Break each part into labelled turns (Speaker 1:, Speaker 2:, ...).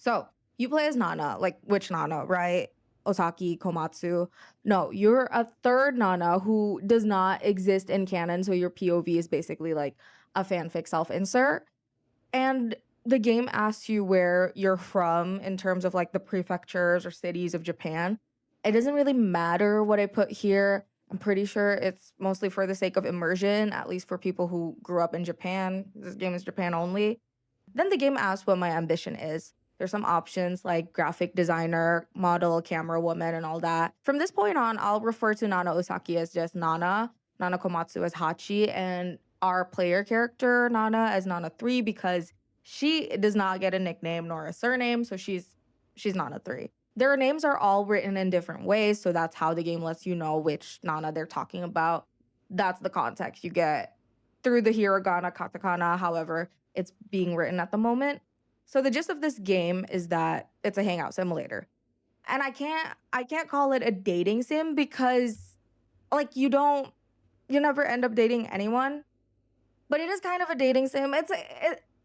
Speaker 1: So you play as Nana, like which Nana, right? Osaki, Komatsu. No, you're a third Nana who does not exist in canon. So your POV is basically like a fanfic self insert. And the game asks you where you're from in terms of like the prefectures or cities of Japan. It doesn't really matter what I put here. I'm pretty sure it's mostly for the sake of immersion, at least for people who grew up in Japan. This game is Japan only. Then the game asks what my ambition is. There's some options like graphic designer, model, camera woman, and all that. From this point on, I'll refer to Nana Osaki as just Nana, Nana Komatsu as Hachi, and our player character Nana as Nana 3 because she does not get a nickname nor a surname, so she's Nana 3. Their names are all written in different ways, so that's how the game lets you know which Nana they're talking about. That's the context you get through the hiragana, katakana, however it's being written at the moment. So the gist of this game is that it's a hangout simulator. And I can't call it a dating sim because like you never end up dating anyone, but it is kind of a dating sim.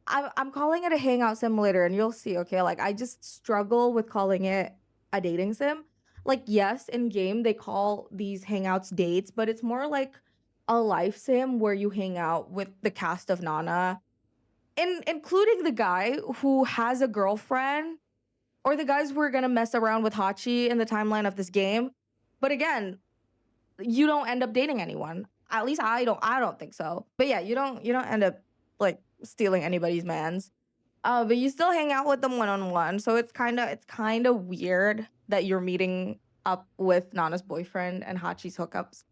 Speaker 1: I'm calling it a hangout simulator and you'll see, okay? Like I just struggle with calling it a dating sim. Like yes, in game they call these hangouts dates, but it's more like a life sim where you hang out with the cast of Nana including the guy who has a girlfriend or the guys who are gonna mess around with Hachi in the timeline of this game. But again, you don't end up dating anyone. At least I don't think so. But yeah, you don't end up like stealing anybody's mans. But you still hang out with them one on one. So it's kinda weird that you're meeting up with Nana's boyfriend and Hachi's hookups.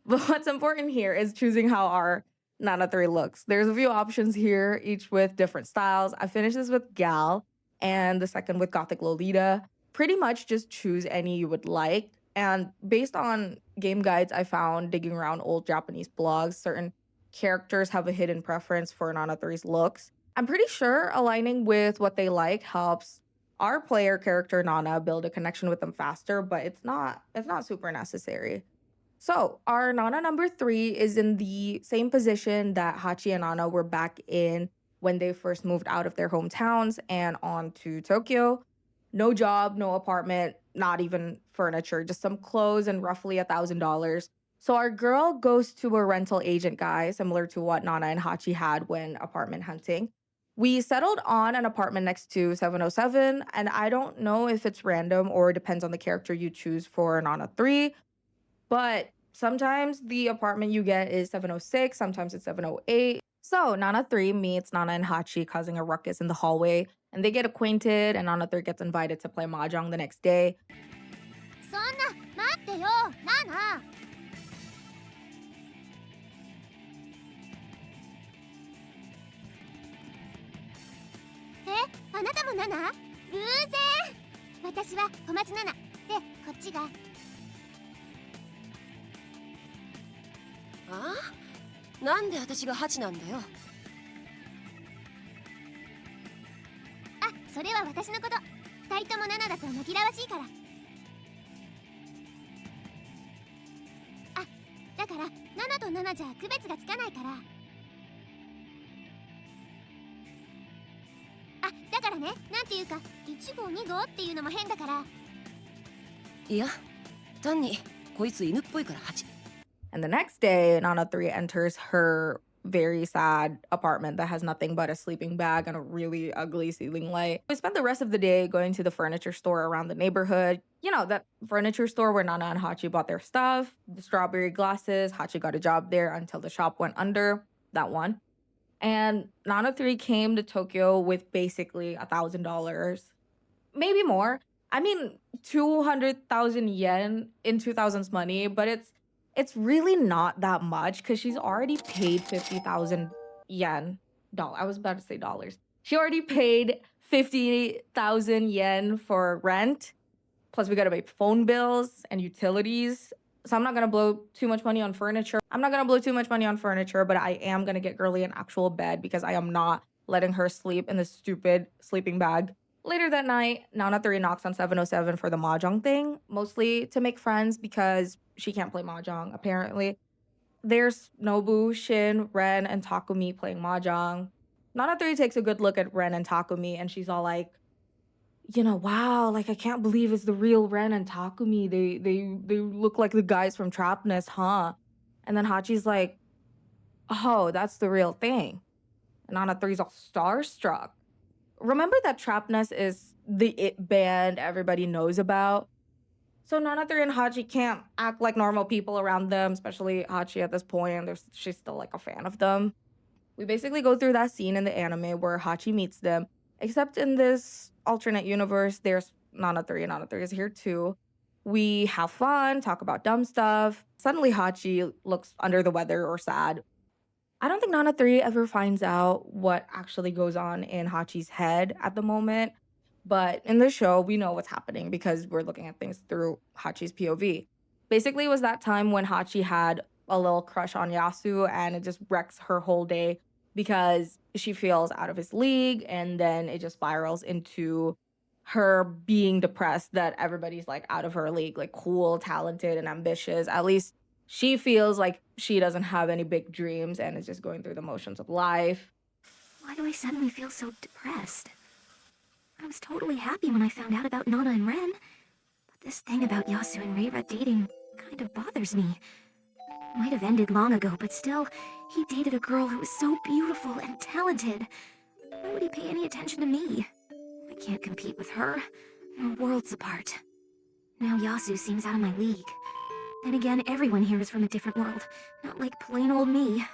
Speaker 1: But what's important here is choosing how our Nana 3 looks. There's a few options here, each with different styles. I finished this with Gal and the second with Gothic Lolita. Pretty much just choose any you would like. And based on game guides I found digging around old Japanese blogs, certain characters have a hidden preference for Nana 3's looks. I'm pretty sure aligning with what they like helps our player character Nana build a connection with them faster, but it's not super necessary. So our Nana number 3 is in the same position that Hachi and Nana were back in when they first moved out of their hometowns and on to Tokyo. No job, no apartment, not even furniture, just some clothes and roughly $1,000. So our girl goes to a rental agent guy, similar to what Nana and Hachi had when apartment hunting. We settled on an apartment next to 707, and I don't know if it's random or depends on the character you choose for Nana 3, but sometimes the apartment you get is 706, sometimes it's 708. So Nana 3 meets Nana and Hachi causing a ruckus in the hallway, and they get acquainted, and Nana 3 gets invited to play Mahjong the next day.
Speaker 2: そんな待ってよナナえあなたもナナ偶然私は小松ナナでこっちが
Speaker 3: あなんで私がハチなんだよ
Speaker 2: あそれは私のこと二人ともナナだと紛らわしいからあだからナナとナナじゃ区別がつかないからあだからねなんていうか1号2号っていうのも変だから
Speaker 3: いや単にこいつ犬っぽいからハチ
Speaker 1: And the next day, Nana 3 enters her very sad apartment that has nothing but a sleeping bag and a really ugly ceiling light. We spent the rest of the day going to the furniture store around the neighborhood. You know, that furniture store where Nana and Hachi bought their stuff, the strawberry glasses. Hachi got a job there until the shop went under. That one. And Nana 3 came to Tokyo with basically $1,000. Maybe more. I mean, 200,000 yen in 2000s money, but it's really not that much because she's already paid 50,000 yen. I was about to say dollars. She already paid 50,000 yen for rent. Plus, we gotta pay phone bills and utilities. So I'm not gonna blow too much money on furniture. But I am gonna get Girly an actual bed because I am not letting her sleep in this stupid sleeping bag. Later that night, Nana 3 knocks on 707 for the Mahjong thing, mostly to make friends because she can't play Mahjong, apparently. There's Nobu, Shin, Ren, and Takumi playing Mahjong. Nana 3 takes a good look at Ren and Takumi, and she's all like, wow, like I can't believe it's the real Ren and Takumi. They look like the guys from Trapness, huh? And then Hachi's like, oh, that's the real thing. And Nana 3's all starstruck. Remember that Trapness is the it band everybody knows about? So Nana 3 and Hachi can't act like normal people around them, especially Hachi at this point, and she's still like a fan of them. We basically go through that scene in the anime where Hachi meets them, except in this alternate universe, there's Nana 3, and Nana 3 is here too. We have fun, talk about dumb stuff. Suddenly, Hachi looks under the weather or sad. I don't think Nana 3 ever finds out what actually goes on in Hachi's head at the moment, but in the show, we know what's happening because we're looking at things through Hachi's POV. Basically, it was that time when Hachi had a little crush on Yasu, and it just wrecks her whole day because she feels out of his league, and then it just spirals into her being depressed that everybody's like out of her league, like cool, talented, and ambitious. At least she feels like she doesn't have any big dreams and is just going through the motions of life.
Speaker 2: Why do I suddenly feel so depressed? I was totally happy when I found out about Nana and Ren. But this thing about Yasu and Reira dating kind of bothers me. Might have ended long ago, but still, he dated a girl who was so beautiful and talented. Why would he pay any attention to me? I can't compete with her. We're worlds apart. Now Yasu seems out of my league. Then again, everyone here is from a different world, not like plain old me.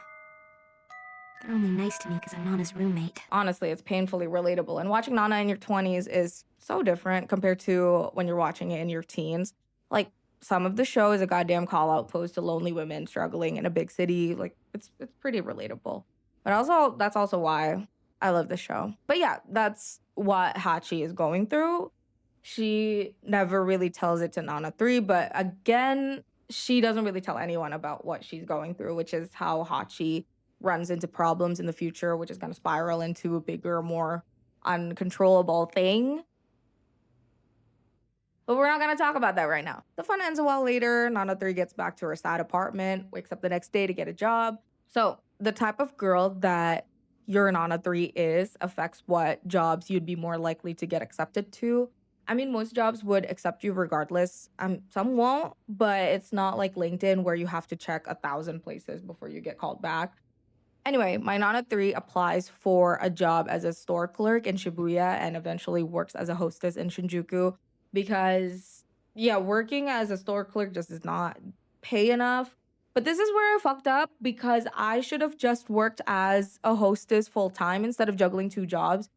Speaker 2: They're only nice to me because I'm Nana's roommate.
Speaker 1: Honestly, it's painfully relatable. And watching Nana in your 20s is so different compared to when you're watching it in your teens. Like, some of the show is a goddamn call out posed to lonely women struggling in a big city. Like, it's pretty relatable. But also, that's also why I love the show. But yeah, that's what Hachi is going through. She never really tells it to Nana 3, but again, she doesn't really tell anyone about what she's going through, which is how Hachi runs into problems in the future, which is going to spiral into a bigger, more uncontrollable thing. But we're not going to talk about that right now. The fun ends a while later. Nana 3 gets back to her sad apartment, wakes up the next day to get a job. So the type of girl that your Nana 3 is affects what jobs you'd be more likely to get accepted to. I mean, most jobs would accept you regardless. Some won't, but it's not like LinkedIn where you have to check 1,000 places before you get called back. Anyway, my Nana 3 applies for a job as a store clerk in Shibuya and eventually works as a hostess in Shinjuku because, yeah, working as a store clerk just does not pay enough. But this is where I fucked up because I should have just worked as a hostess full time instead of juggling 2 jobs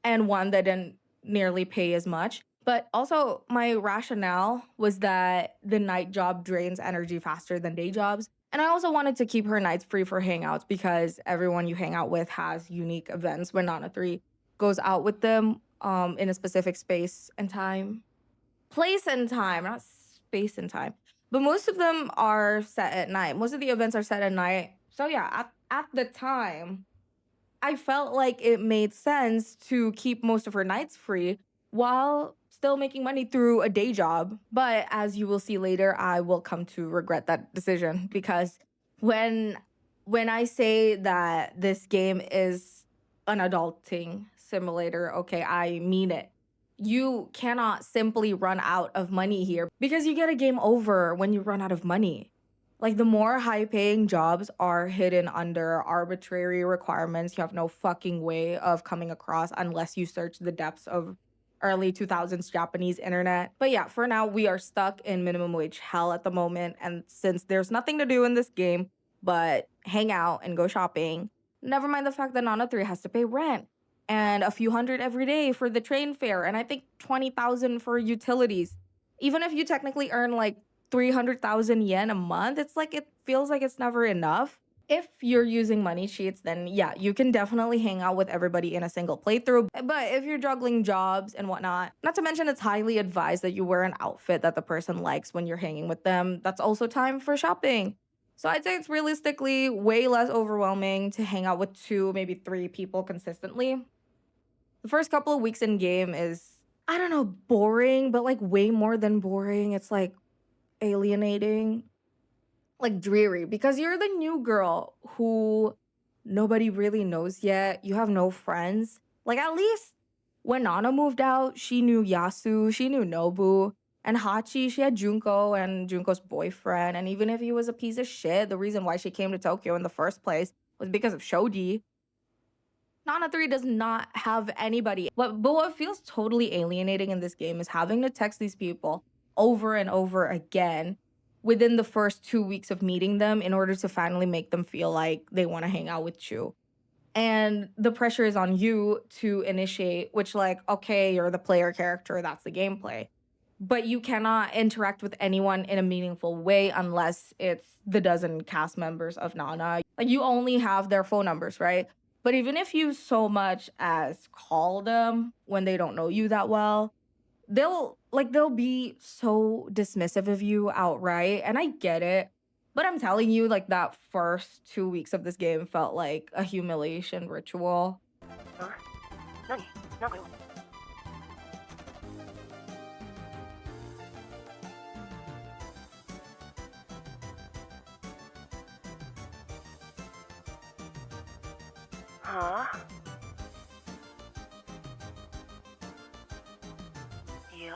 Speaker 1: and one that didn't nearly pay as much. But also, my rationale was that the night job drains energy faster than day jobs. And I also wanted to keep her nights free for hangouts because everyone you hang out with has unique events when Nana 3 goes out with them in a specific space and time. Place and time, not space and time. But most of them are set at night. Most of the events are set at night. So yeah, at the time, I felt like it made sense to keep most of her nights free while still making money through a day job. But as you will see later, I will come to regret that decision because when I say that this game is an adulting simulator, okay, I mean it. You cannot simply run out of money here because you get a game over when you run out of money. Like, the more high paying jobs are hidden under arbitrary requirements you have no fucking way of coming across unless you search the depths of early 2000s Japanese internet. But yeah, for now, we are stuck in minimum wage hell at the moment. And since there's nothing to do in this game but hang out and go shopping, never mind the fact that Nana 3 has to pay rent and a few hundred every day for the train fare, and I think 20,000 for utilities. Even if you technically earn like 300,000 yen a month, it's like it feels like it's never enough. If you're using money sheets, then yeah, you can definitely hang out with everybody in a single playthrough. But if you're juggling jobs and whatnot, not to mention it's highly advised that you wear an outfit that the person likes when you're hanging with them. That's also time for shopping. So I'd say it's realistically way less overwhelming to hang out with 2, maybe 3 people consistently. The first couple of weeks in game is, I don't know, boring, but like way more than boring. It's like alienating, like dreary, because you're the new girl who Nobody really knows yet. You have no friends. Like, at least when Nana moved out, she knew Yasu, she knew Nobu, and Hachi, she had Junko and Junko's boyfriend. And even if he was a piece of shit, the reason why she came to Tokyo in the first place was because of Shoji. Nana 3 does not have anybody. But what feels totally alienating in this game is having to text these people over and over again within the first 2 weeks of meeting them in order to finally make them feel like they want to hang out with you. And the pressure is on you to initiate, which, like, okay, you're the player character, that's the gameplay. But you cannot interact with anyone in a meaningful way unless it's the dozen cast members of Nana. Like, you only have their phone numbers, right? But even if you so much as call them when they don't know you that well, they'll be so dismissive of you outright. And I get it. But I'm telling you, like, that first 2 weeks of this game felt like a humiliation ritual.
Speaker 2: 何なんかよ。はあいや、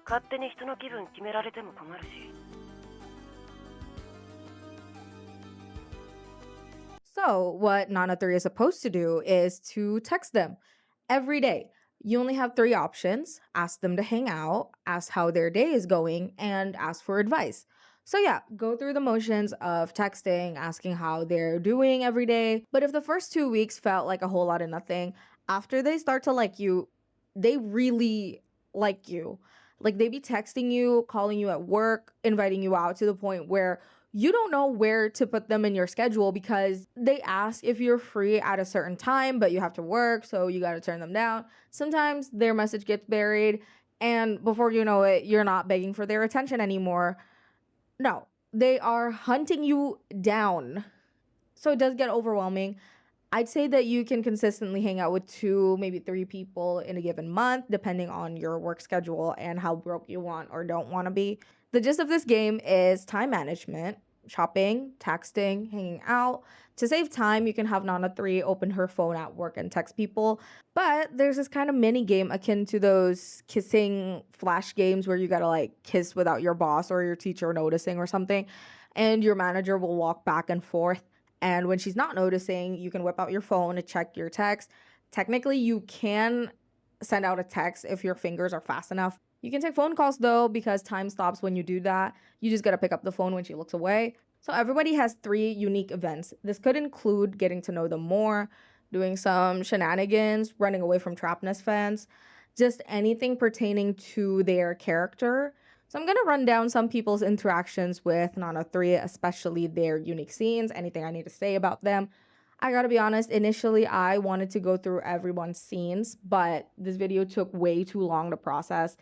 Speaker 2: 勝手に人の気分決められても困るし。
Speaker 1: So, what Nana 3 is supposed to do is to text them every day. You only have 3 options: ask them to hang out, ask how their day is going, and ask for advice. So, yeah, go through the motions of texting, asking how they're doing every day. But if the first 2 weeks felt like a whole lot of nothing, after they start to like you, they really like you. Like, they be texting you, calling you at work, inviting you out to the point where you don't know where to put them in your schedule because they ask if you're free at a certain time, but you have to work, so you got to turn them down. Sometimes their message gets buried, and before you know it, you're not begging for their attention anymore. No, they are hunting you down. So it does get overwhelming. I'd say that you can consistently hang out with 2, maybe 3 people in a given month, depending on your work schedule and how broke you want or don't want to be. The gist of this game is time management, shopping, texting, hanging out. To save time, you can have Nana 3 open her phone at work and text people. But there's this kind of mini game akin to those kissing flash games where you gotta like kiss without your boss or your teacher noticing or something. And your manager will walk back and forth. And when she's not noticing, you can whip out your phone to check your text. Technically, you can send out a text if your fingers are fast enough. You can take phone calls though, because time stops when you do that. You just gotta pick up the phone when she looks away. So everybody has 3 unique events. This could include getting to know them more, doing some shenanigans, running away from Trapnest fans, just anything pertaining to their character. So I'm gonna run down some people's interactions with Nana 3, especially their unique scenes, anything I need to say about them. I gotta be honest, initially I wanted to go through everyone's scenes, but this video took way too long to process.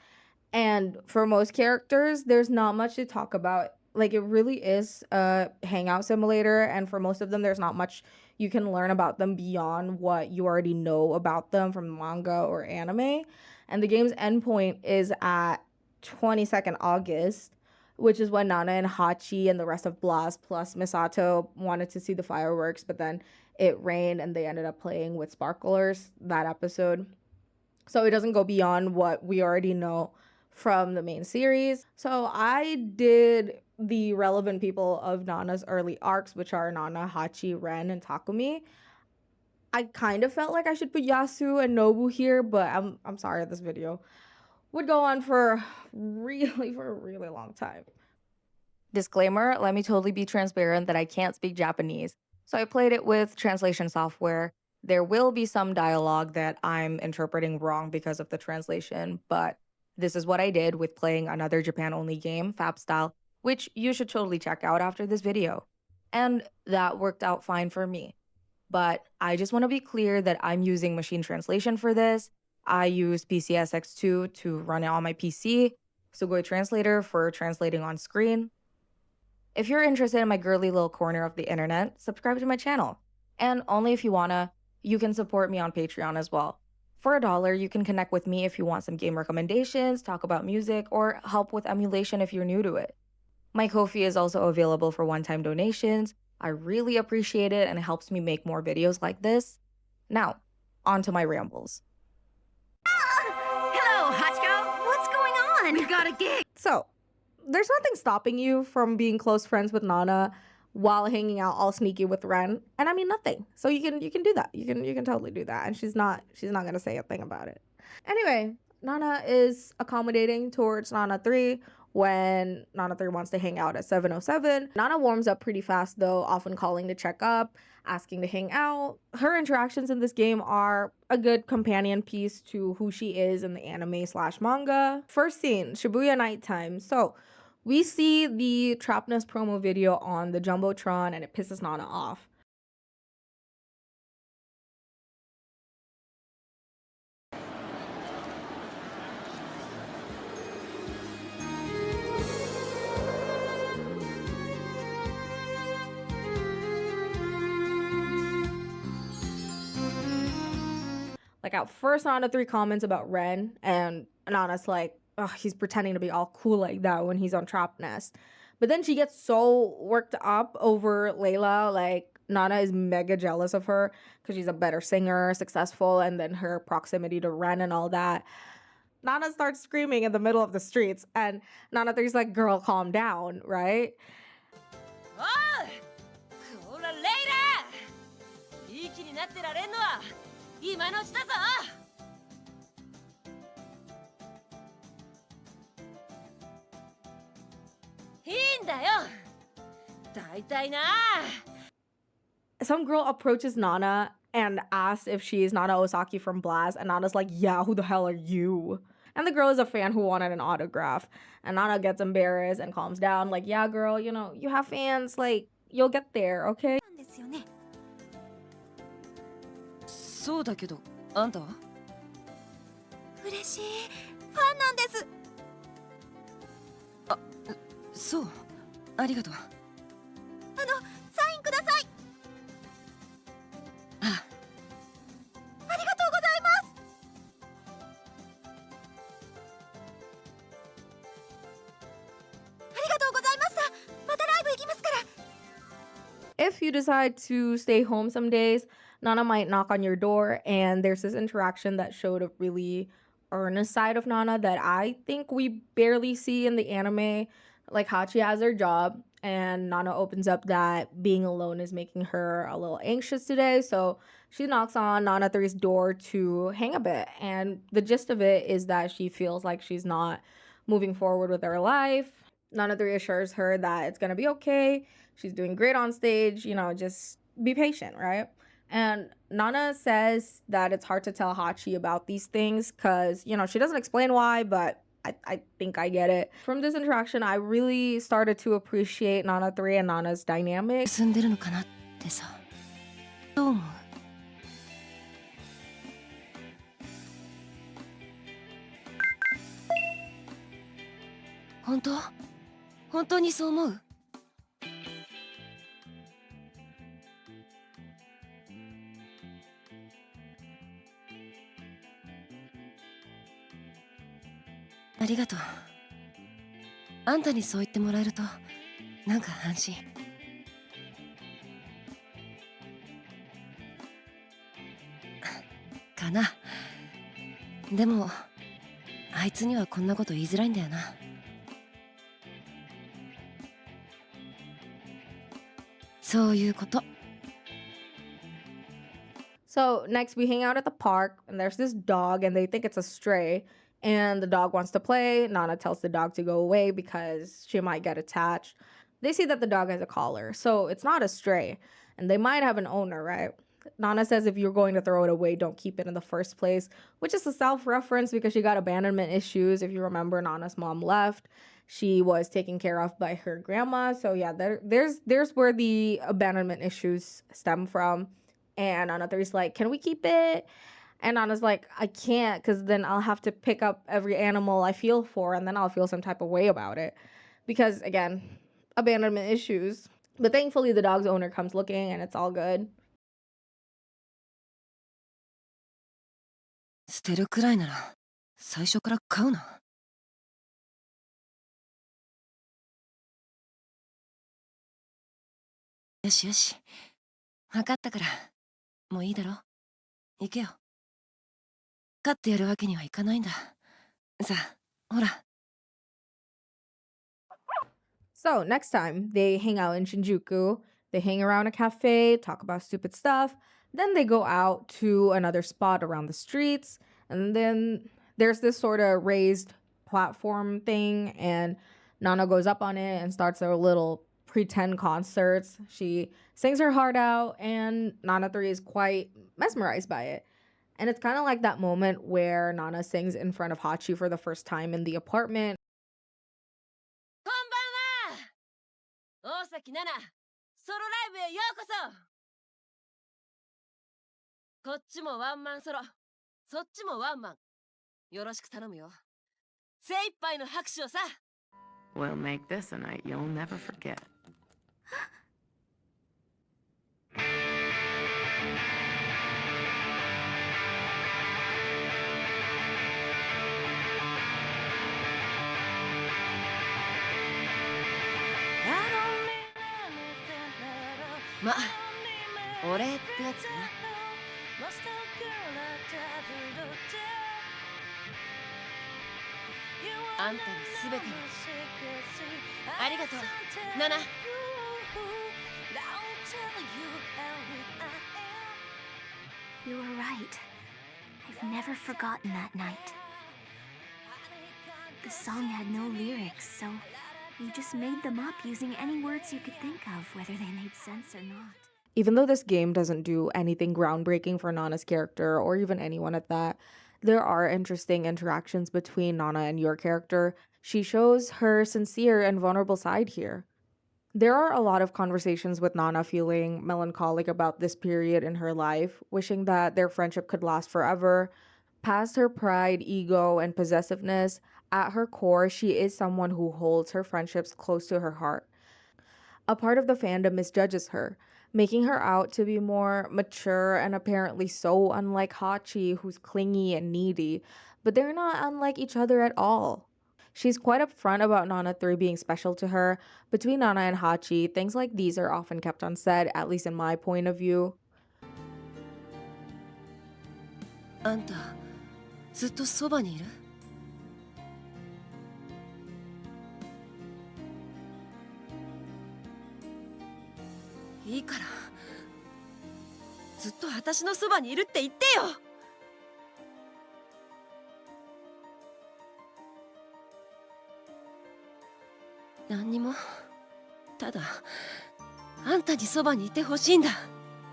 Speaker 1: And for most characters, there's not much to talk about. Like, it really is a hangout simulator, and for most of them, there's not much you can learn about them beyond what you already know about them from manga or anime. And the game's endpoint is at 22nd August, which is when Nana and Hachi and the rest of Blast plus Misato wanted to see the fireworks, but then it rained and they ended up playing with sparklers that episode. So it doesn't go beyond what we already know from the main series. So I did the relevant people of Nana's early arcs, which are Nana, Hachi, Ren, and Takumi. I kind of felt like I should put Yasu and Nobu here, but I'm sorry, this video would go on for a really long time. Disclaimer, let me totally be transparent that I can't speak Japanese. So I played it with translation software. There will be some dialogue that I'm interpreting wrong because of the translation, but this is what I did with playing another Japan-only game, Fab Style, which you should totally check out after this video. And that worked out fine for me. But I just want to be clear that I'm using machine translation for this. I use PCSX2 to run it on my PC, Sugoi Translator for translating on screen. If you're interested in my girly little corner of the internet, subscribe to my channel. And only if you wanna, you can support me on Patreon as well. For $1, you can connect with me if you want some game recommendations, talk about music, or help with emulation if you're new to it. My Ko-fi is also available for one-time donations, I really appreciate it and it helps me make more videos like this. Now, on to my rambles.
Speaker 2: Hello, Hachiko. What's going on? We've got a gig.
Speaker 1: So, there's nothing stopping you from being close friends with Nana while hanging out all sneaky with Ren. And I mean nothing. So you can do that. You can totally do that. And she's not gonna say a thing about it. Anyway, Nana is accommodating towards Nana 3 when Nana 3 wants to hang out at 707. Nana warms up pretty fast though, often calling to check up, asking to hang out. Her interactions in this game are a good companion piece to who she is in the anime slash manga. First scene, Shibuya nighttime. So we see the Trapness promo video on the Jumbotron and it pisses Nana off. Like at first Nana 3 comments about Ren and Nana's like, oh, he's pretending to be all cool like that when he's on Trap Nest. But then she gets so worked up over Layla, like Nana is mega jealous of her because she's a better singer, successful, and then her proximity to Ren and all that. Nana starts screaming in the middle of the streets and Nana 3's like, girl, calm down, right?
Speaker 3: Oh! こらレイラ！いい気になってられんのは今のうちだぞ！いいんだよ！大体な！
Speaker 1: Some girl approaches Nana and asks if she's Nana Osaki from Blast, and Nana's like, yeah, who the hell are you? And the girl is a fan who wanted an autograph. And Nana gets embarrassed and calms down, like, yeah, girl, you know, you have fans, like, you'll get there, okay?
Speaker 3: そうだけど、あんたは？
Speaker 2: 嬉しい。ファンなんです。
Speaker 3: あ、そう。ありがとう。
Speaker 2: サインください。
Speaker 3: あ、
Speaker 2: ありがとうございます。ありがとうございました。またライブ行きますから。
Speaker 1: If you decide to stay home some days, Nana might knock on your door, and there's this interaction that showed a really earnest side of Nana that I think we barely see in the anime. Like Hachi has her job, and Nana opens up that being alone is making her a little anxious today, so she knocks on Nana 3's door to hang a bit. And the gist of it is that she feels like she's not moving forward with her life. Nana 3 assures her that it's gonna be okay. She's doing great on stage, you know, just be patient, right? And Nana says that it's hard to tell Hachi about these things because, you know, she doesn't explain why, but I think I get it. From this interaction, I really started to appreciate Nana 3 and Nana's dynamic.
Speaker 3: 住んでるのかなってさ。どう思う？本当？本当にそう思う？ありがとう。あんたにそう言ってもらえるとなんか安心。かな。でもあいつにはこんなこと言いづらいんだよな。そういうこと。
Speaker 1: So next we hang out at the park and there's this dog and they think it's a stray and the dog wants to play. Nana tells the dog to go away because she might get attached. They see that the dog has a collar, so it's not a stray and they might have an owner, right? Nana says if you're going to throw it away, don't keep it in the first place, which is a self-reference because she got abandonment issues. If you remember, Nana's mom left. She was taken care of by her grandma. So yeah, there's where the abandonment issues stem from. And Nana 3's like, can we keep it? And Nana's like, I can't because then I'll have to pick up every animal I feel for and then I'll feel some type of way about it. Because again, abandonment issues. But thankfully the dog's owner comes looking and it's all good.
Speaker 3: 捨てるくらいなら最初から買うな。よしよし。わかったから、もういいだろ。行けよ。勝ってやるわけにはいかないんだ。さあ、ほら。
Speaker 1: So next time they hang out in Shinjuku, they hang around a cafe, talk about stupid stuff. Then they go out to another spot around the streets. And then there's this sort of raised platform thing. And Nana goes up on it and starts their little pretend concerts. She sings her heart out, and Nana 3 is quite mesmerized by it. And it's kind of like that moment where Nana sings in front of Hachi for the first time in the apartment.
Speaker 3: こんばんは。大崎奈々、ソロライブへようこそ。こっちもワンマンソロ、そっちもワンマン。よろしく頼むよ。精一杯の拍手をさ。
Speaker 4: We'll make this a night you'll never forget.
Speaker 3: Ma, 俺ってやつね。あんたのすべてにありがとう、ナナ。
Speaker 2: You were right. I've never forgotten that night. The song had no lyrics, so you just made them up using any words you could think of, whether they made sense or not.
Speaker 1: Even though this game doesn't do anything groundbreaking for Nana's character, or even anyone at that, there are interesting interactions between Nana and your character. She shows her sincere and vulnerable side here. There are a lot of conversations with Nana feeling melancholic about this period in her life, wishing that their friendship could last forever. Past her pride, ego, and possessiveness, at her core, she is someone who holds her friendships close to her heart. A part of the fandom misjudges her, making her out to be more mature and apparently so unlike Hachi, who's clingy and needy, but they're not unlike each other at all. She's quite upfront about Nana 3 being special to her. Between Nana and Hachi, things like these are often kept unsaid, at least in my point of view.
Speaker 3: あんた、ずっとそばにいる？いいから、ずっと私のそばにいるって言ってよ。何にも、ただあんたにそばにいてほしいんだ。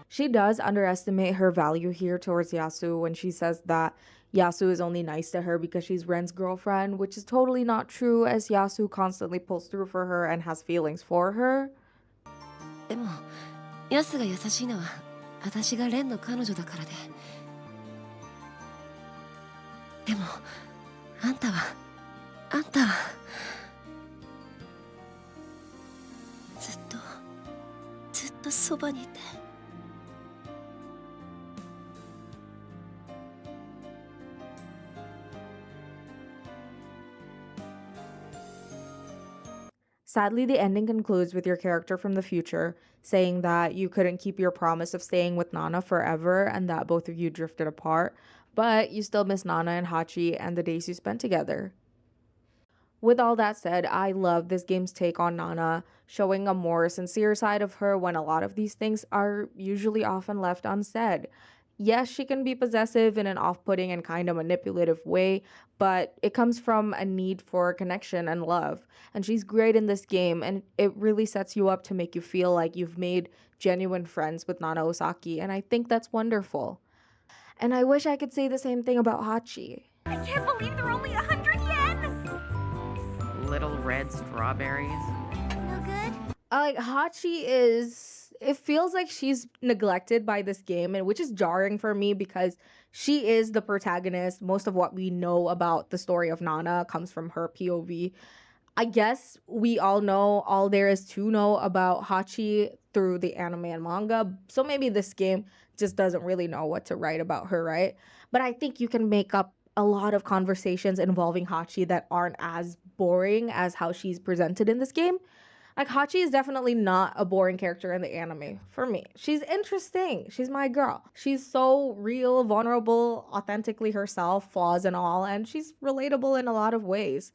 Speaker 1: She does underestimate her value here towards Yasu when she says that Yasu is only nice to her because she's Ren's girlfriend, which is totally not true, as Yasu constantly pulls through for her and has feelings for her.
Speaker 3: でも、ヤスが優しいのは私がレンの彼女だからで。でも、あんたはずっとそばにいて。
Speaker 1: Sadly, the ending concludes with your character from the future saying that you couldn't keep your promise of staying with Nana forever and that both of you drifted apart, but you still miss Nana and Hachi and the days you spent together. With all that said, I love this game's take on Nana, showing a more sincere side of her when a lot of these things are usually often left unsaid. Yes, she can be possessive in an off-putting and kind of manipulative way, but it comes from a need for connection and love. And she's great in this game, and it really sets you up to make you feel like you've made genuine friends with Nana Osaki, and I think that's wonderful. And I wish I could say the same thing about Hachi.
Speaker 2: I can't believe they're only 100 yen!
Speaker 4: Little red strawberries.
Speaker 2: No good?
Speaker 1: Like Hachi is, it feels like she's neglected by this game, and which is jarring for me because she is the protagonist. Most of what we know about the story of Nana comes from her POV. I guess we all know all there is to know about Hachi through the anime and manga, so maybe this game just doesn't really know what to write about her, right? But I think you can make up a lot of conversations involving Hachi that aren't as boring as how she's presented in this game. Like, Hachi is definitely not a boring character in the anime for me. She's interesting. She's my girl. She's so real, vulnerable, authentically herself, flaws and all, and she's relatable in a lot of ways.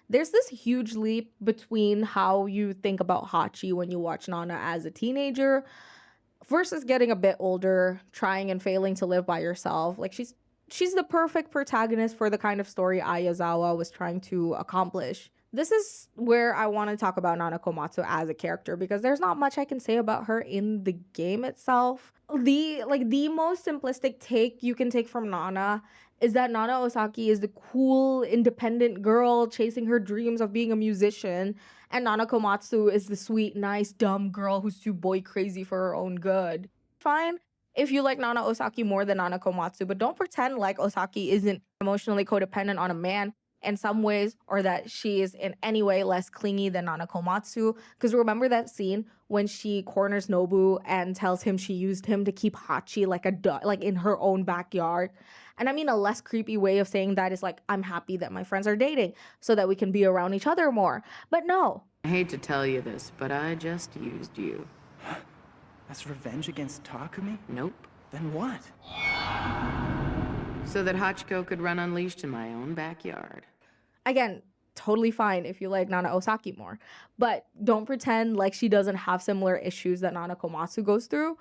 Speaker 1: There's this huge leap between how you think about Hachi when you watch Nana as a teenager versus getting a bit older, trying and failing to live by yourself. Like, she's the perfect protagonist for the kind of story Ayazawa was trying to accomplish. This is where I want to talk about Nana Komatsu as a character because there's not much I can say about her in the game itself. The most simplistic take you can take from Nana is that Nana Osaki is the cool, independent girl chasing her dreams of being a musician, and Nana Komatsu is the sweet, nice, dumb girl who's too boy crazy for her own good. Fine if you like Nana Osaki more than Nana Komatsu, but don't pretend like Osaki isn't emotionally codependent on a man in some ways, or that she is in any way less clingy than Nana Komatsu. Because remember that scene when she corners Nobu and tells him she used him to keep Hachi like a like in her own backyard. And I mean, a less creepy way of saying that is like, I'm happy that my friends are dating so that we can be around each other more. But no.
Speaker 4: I hate to tell you this, but I just used you.
Speaker 5: That's revenge against Takumi?
Speaker 4: Nope.
Speaker 5: Then what?
Speaker 4: So that Hachiko could run unleashed in my own backyard.
Speaker 1: Again, totally fine if you like Nana Osaki more, but don't pretend like she doesn't have similar issues that Nana Komatsu goes through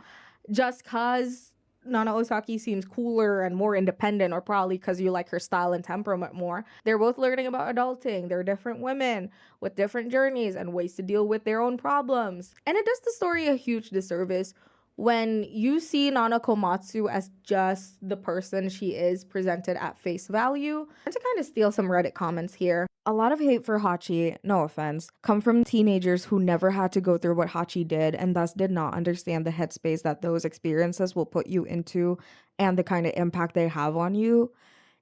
Speaker 1: just because Nana Osaki seems cooler and more independent, or probably because you like her style and temperament more. They're both learning about adulting. They're different women with different journeys and ways to deal with their own problems. And it does the story a huge disservice when you see Nana Komatsu as just the person she is presented at face value. And to kind of steal some Reddit comments here, a lot of hate for Hachi, no offense, come from teenagers who never had to go through what Hachi did and thus did not understand the headspace that those experiences will put you into and the kind of impact they have on you.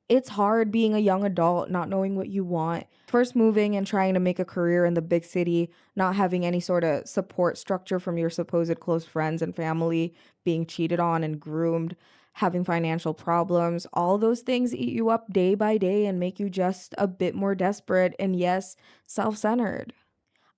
Speaker 1: It's hard being a young adult, not knowing what you want, first moving and trying to make a career in the big city, not having any sort of support structure from your supposed close friends and family, being cheated on and groomed, having financial problems. All those things eat you up day by day and make you just a bit more desperate and, yes, self-centered.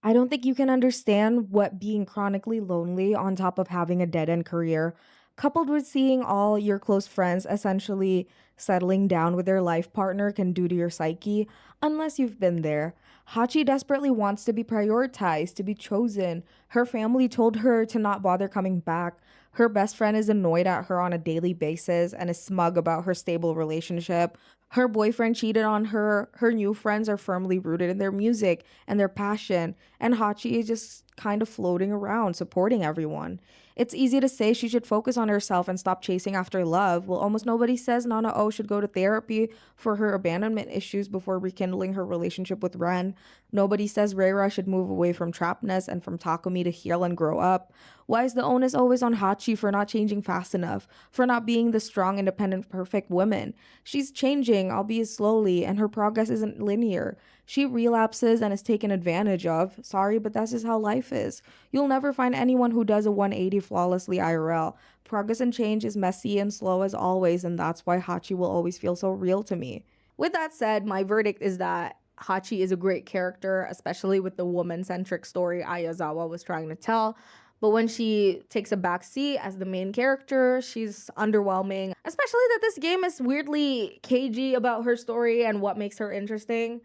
Speaker 1: I don't think you can understand what being chronically lonely on top of having a dead-end career, coupled with seeing all your close friends essentially settling down with their life partner, can do to your psyche, unless you've been there. Hachi desperately wants to be prioritized, to be chosen. Her family told her to not bother coming back. Her best friend is annoyed at her on a daily basis and is smug about her stable relationship. Her boyfriend cheated on her. Her new friends are firmly rooted in their music and their passion. And Hachi is just kind of floating around, supporting everyone. It's easy to say she should focus on herself and stop chasing after love. Well, almost nobody says Nana O should go to therapy for her abandonment issues before rekindling her relationship with Ren. Nobody says Reira should move away from Trapness and from Takumi to heal and grow up. Why is the onus always on Hachi for not changing fast enough, for not being the strong, independent, perfect woman? She's changing, albeit slowly, and her progress isn't linear. She relapses and is taken advantage of. Sorry, but that's just how life is. You'll never find anyone who does a 180 flawlessly IRL. Progress and change is messy and slow as always, and that's why Hachi will always feel so real to me. With that said, my verdict is that Hachi is a great character, especially with the woman-centric story Ayazawa was trying to tell. But when she takes a back seat as the main character, she's underwhelming. Especially that this game is weirdly cagey about her story and what makes her interesting.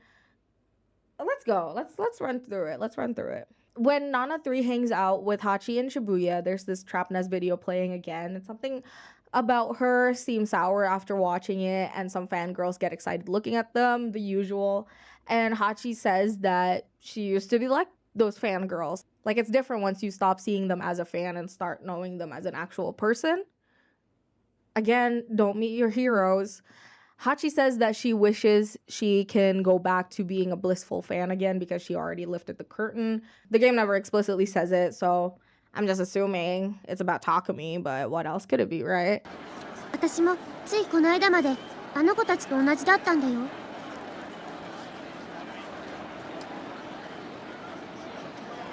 Speaker 1: Let's go. Let's run through it. Let's run through it. When Nana 3 hangs out with Hachi in Shibuya, there's this Trapness video playing again. And something about her seems sour after watching it, and some fangirls get excited looking at them, the usual. And Hachi says that she used to be like those fangirls. Like, it's different once you stop seeing them as a fan and start knowing them as an actual person. Again, don't meet your heroes. Hachi says that she wishes she can go back to being a blissful fan again because she already lifted the curtain. The game never explicitly says it, so I'm just assuming it's about Takumi, but what else could it be, right?
Speaker 2: 私もついこの間まであの子たちと同じだったんだよ。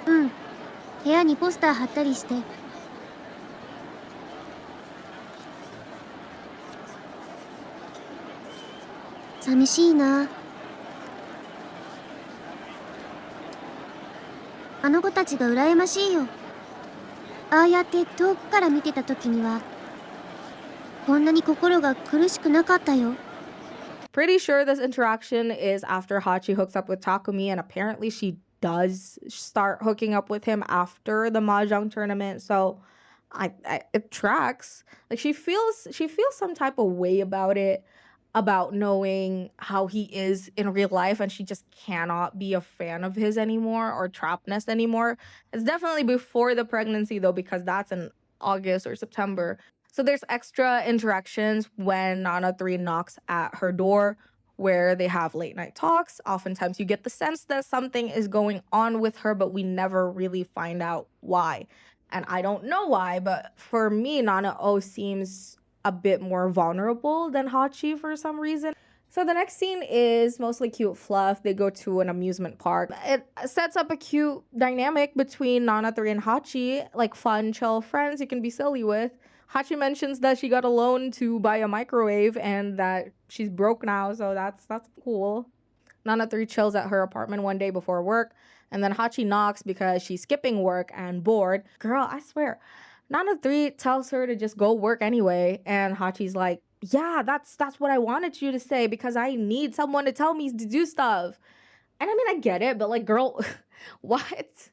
Speaker 2: うん。部屋にポスター貼ったりして。寂しいな。
Speaker 6: あの子たちが羨ましいよ。ああやって遠くから見てた時には、こんなに心が苦しくなかったよ。
Speaker 1: Pretty sure this interaction is after Hachi hooks up with Takumi, and apparently she does start hooking up with him after the mahjong tournament. So it tracks. Like she feels some type of way about it, about knowing how he is in real life, and she just cannot be a fan of his anymore or trapness anymore. It's definitely before the pregnancy though, because that's in August or September. So there's extra interactions when Nana 3 knocks at her door where they have late night talks. Oftentimes you get the sense that something is going on with her, but we never really find out why. And I don't know why, but for me, Nana O seems a bit more vulnerable than Hachi for some reason. So the next scene is mostly cute fluff. They go to an amusement park. It sets up a cute dynamic between Nana 3 and Hachi, like fun, chill friends you can be silly with. Hachi mentions that she got a loan to buy a microwave and that she's broke now, so that's cool. Nana 3 chills at her apartment one day before work, and then Hachi knocks because she's skipping work and bored. Girl, I swear. Nana 3 tells her to just go work anyway, and Hachi's like, yeah, that's what I wanted you to say because I need someone to tell me to do stuff. And I mean, I get it, but like, girl, what?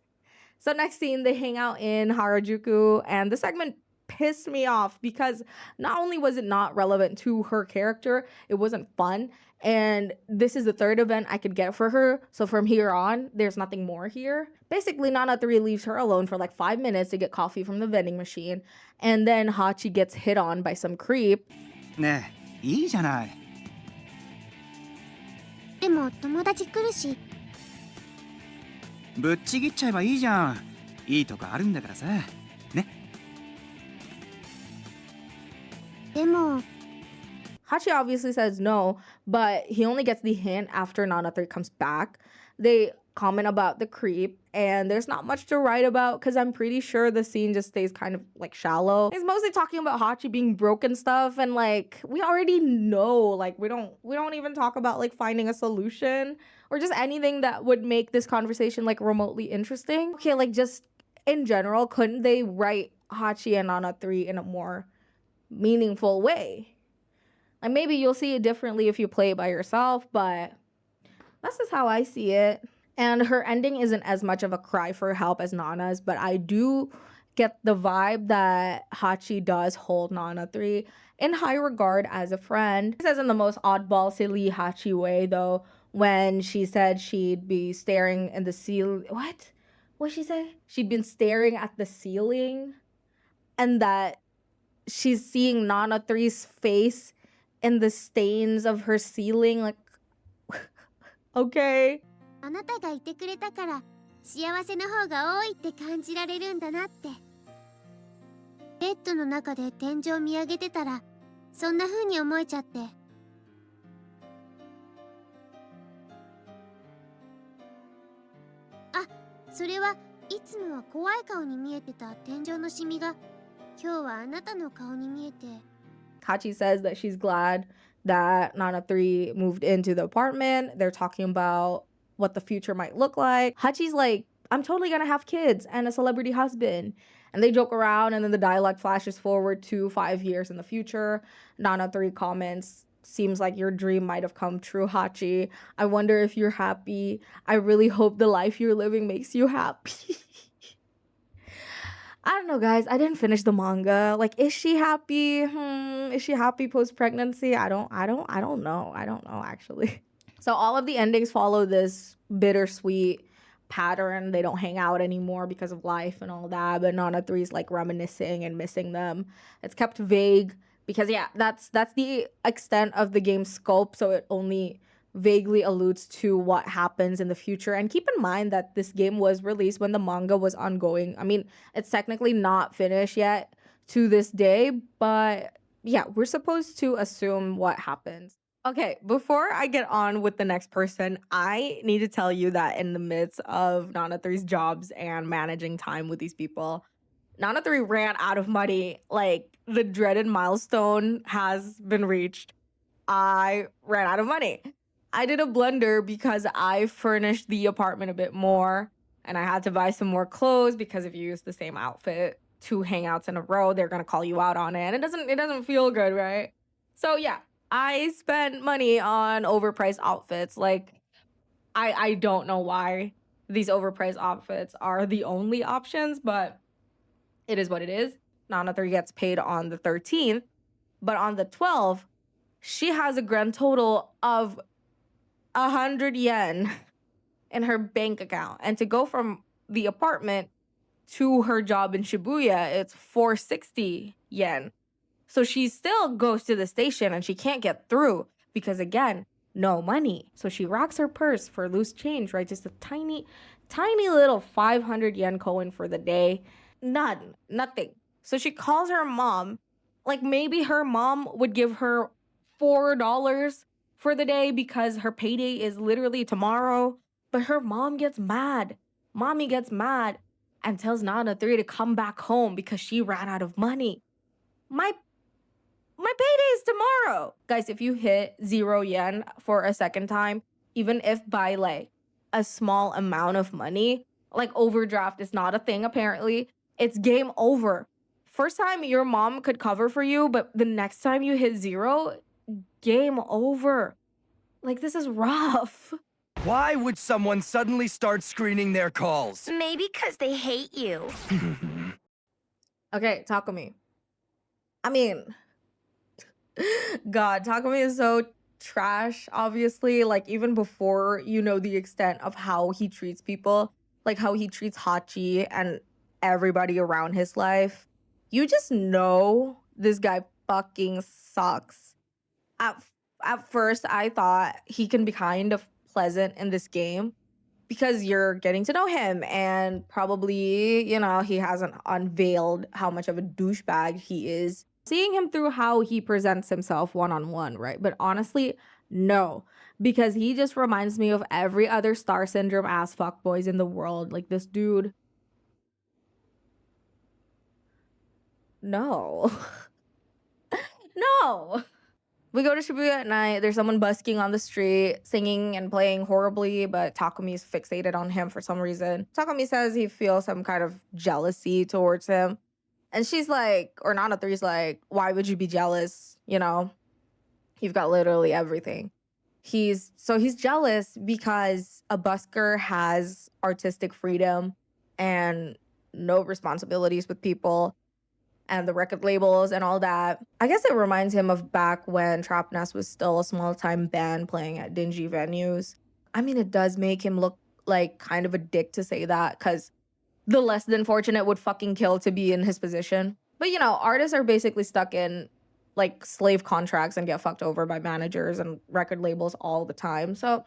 Speaker 1: So next scene, they hang out in Harajuku, and the segment pissed me off because not only was it not relevant to her character, it wasn't fun, and this is the third event I could get for her, so from here on, there's nothing more here. Basically, Nana 3 leaves her alone for like 5 minutes to get coffee from the vending machine, and then Hachi gets hit on by some creep.
Speaker 5: ねえ、いいじゃない。
Speaker 6: でも友達来るし。
Speaker 5: ぶっちぎっちゃえばいいじゃん。いいとこあるんだからさ。ね。
Speaker 6: でも
Speaker 1: Hachi obviously says no, but he only gets the hint after Nana 3 comes back. They comment about the creep, and there's not much to write about because I'm pretty sure the scene just stays kind of like shallow. It's mostly talking about Hachi being broke and stuff, and like we already know, like we don't even talk about like finding a solution or just anything that would make this conversation like remotely interesting. Okay, like just in general, couldn't they write Hachi and Nana 3 in a more meaningful way? Like maybe you'll see it differently if you play it by yourself, but that's just how I see it. And her ending isn't as much of a cry for help as Nana's, but I do get the vibe that Hachi does hold Nana 3 in high regard as a friend. She says in the most oddball, silly Hachi way, though, when she said she'd be staring in the ceiling. What? What'd she say? She'd been staring at the ceiling, and that she's seeing Nana 3's face in the stains of her ceiling. Like, okay.
Speaker 6: あなたがいてくれたから幸せの方が多いって感じられるんだなって。ベッドの中で天井見上げてたらそんな風に思えちゃって。あ、それはいつもは怖い顔に見えてた天井のシミが今日はあなたの顔に見えて。
Speaker 1: Hachi says that she's glad that Nana 3 moved into the apartment. They're talking about what the future might look like. Hachi's like, I'm totally gonna have kids and a celebrity husband. And they joke around, and then the dialogue flashes forward to 5 years in the future. Nana 3 comments, seems like your dream might have come true, Hachi. I wonder if you're happy. I really hope the life you're living makes you happy. I don't know, guys. I didn't finish the manga. Like, is she happy? Is she happy post-pregnancy? I don't know. I don't know, actually. So all of the endings follow this bittersweet pattern. They don't hang out anymore because of life and all that. But Nana 3's like reminiscing and missing them. It's kept vague because, yeah, that's the extent of the game's scope. So it only vaguely alludes to what happens in the future. And keep in mind that this game was released when the manga was ongoing. I mean, it's technically not finished yet to this day, but yeah, we're supposed to assume what happens. Okay, before I get on with the next person, I need to tell you that in the midst of Nana 3's jobs and managing time with these people, Nana 3 ran out of money. Like, the dreaded milestone has been reached. I ran out of money. I did a blunder because I furnished the apartment a bit more. And I had to buy some more clothes because if you use the same outfit 2 hangouts in a row, they're gonna call you out on it. And it doesn't feel good, right? So yeah, I spent money on overpriced outfits. Like I don't know why these overpriced outfits are the only options, but it is what it is. Nana 3 gets paid on the 13th, but on the 12th, she has a grand total of 100 yen in her bank account. And to go from the apartment to her job in Shibuya, it's 460 yen. So she still goes to the station and she can't get through because, again, no money. So she racks her purse for loose change, right? Just a tiny, tiny little 500 yen coin for the day. Nothing. So she calls her mom. Like maybe her mom would give her $4 for the day because her payday is literally tomorrow. But her mom gets mad. Mommy gets mad and tells Nana 3 to come back home because she ran out of money. My payday is tomorrow. Guys, if you hit 0 yen for a second time, even if by like a small amount of money, like overdraft is not a thing apparently, it's game over. First time your mom could cover for you, but the next time you hit 0, game over. Like this is rough.
Speaker 7: Why would someone suddenly start screening their calls?
Speaker 2: Maybe 'cause they hate you.
Speaker 1: Okay, Takumi. I mean, God, Takumi is so trash, obviously. Like, even before you know the extent of how he treats people, like how he treats Hachi and everybody around his life, you just know this guy fucking sucks. At, at first, I thought he can be kind of pleasant in this game because you're getting to know him and probably, he hasn't unveiled how much of a douchebag he is. Seeing him through how he presents himself one-on-one, right? But honestly, no, because he just reminds me of every other star syndrome ass fuckboys in the world. Like this dude. No. No. We go to Shibuya at night. There's someone busking on the street, singing and playing horribly, but Takumi's fixated on him for some reason. Takumi says he feels some kind of jealousy towards him. And she's like, or Nana 3's like, why would you be jealous? You've got literally everything. He's jealous because a busker has artistic freedom and no responsibilities with people and the record labels and all that. I guess it reminds him of back when Trap Nest was still a small-time band playing at dingy venues. I mean, it does make him look like kind of a dick to say that because the less than fortunate would fucking kill to be in his position. But, artists are basically stuck in, like, slave contracts and get fucked over by managers and record labels all the time. So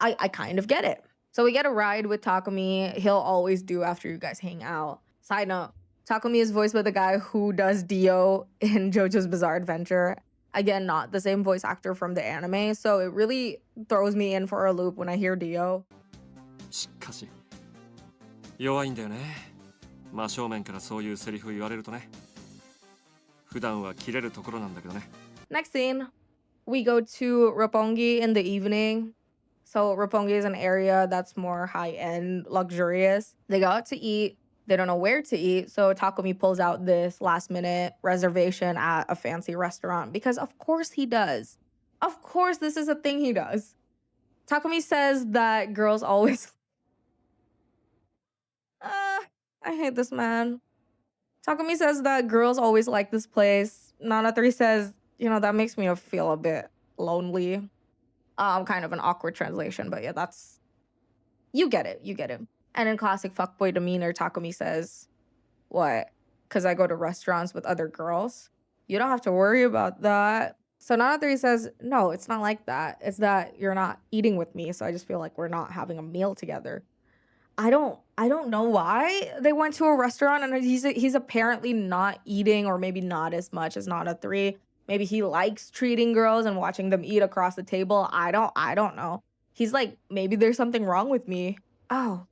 Speaker 1: I kind of get it. So we get a ride with Takumi. He'll always do after you guys hang out. Side note, Takumi is voiced by the guy who does Dio in JoJo's Bizarre Adventure. Again, not the same voice actor from the anime. So it really throws me in for a loop when I hear Dio.
Speaker 8: しかし弱いんだよね。真正面からそういうセリフ言われるとね。普段は切れるところなんだけどね。
Speaker 1: Next scene, we go to Roppongi in the evening. So Roppongi is an area that's more high-end, luxurious. They go out to eat. They don't know where to eat. So Takumi pulls out this last-minute reservation at a fancy restaurant because of course he does. Of course this is a thing he does. Takumi says that girls always... I hate this man. Takumi says that girls always like this place. Nana 3 says, that makes me feel a bit lonely. Kind of an awkward translation, but yeah, that's... You get it. And in classic fuckboy demeanor, Takumi says, what? Because I go to restaurants with other girls? You don't have to worry about that. So Nana 3 says, no, it's not like that. It's that you're not eating with me, so I just feel like we're not having a meal together. I don't know why they went to a restaurant and he's apparently not eating, or maybe not as much as Nana 3. Maybe he likes treating girls and watching them eat across the table. I don't know. He's like, maybe there's something wrong with me. Oh,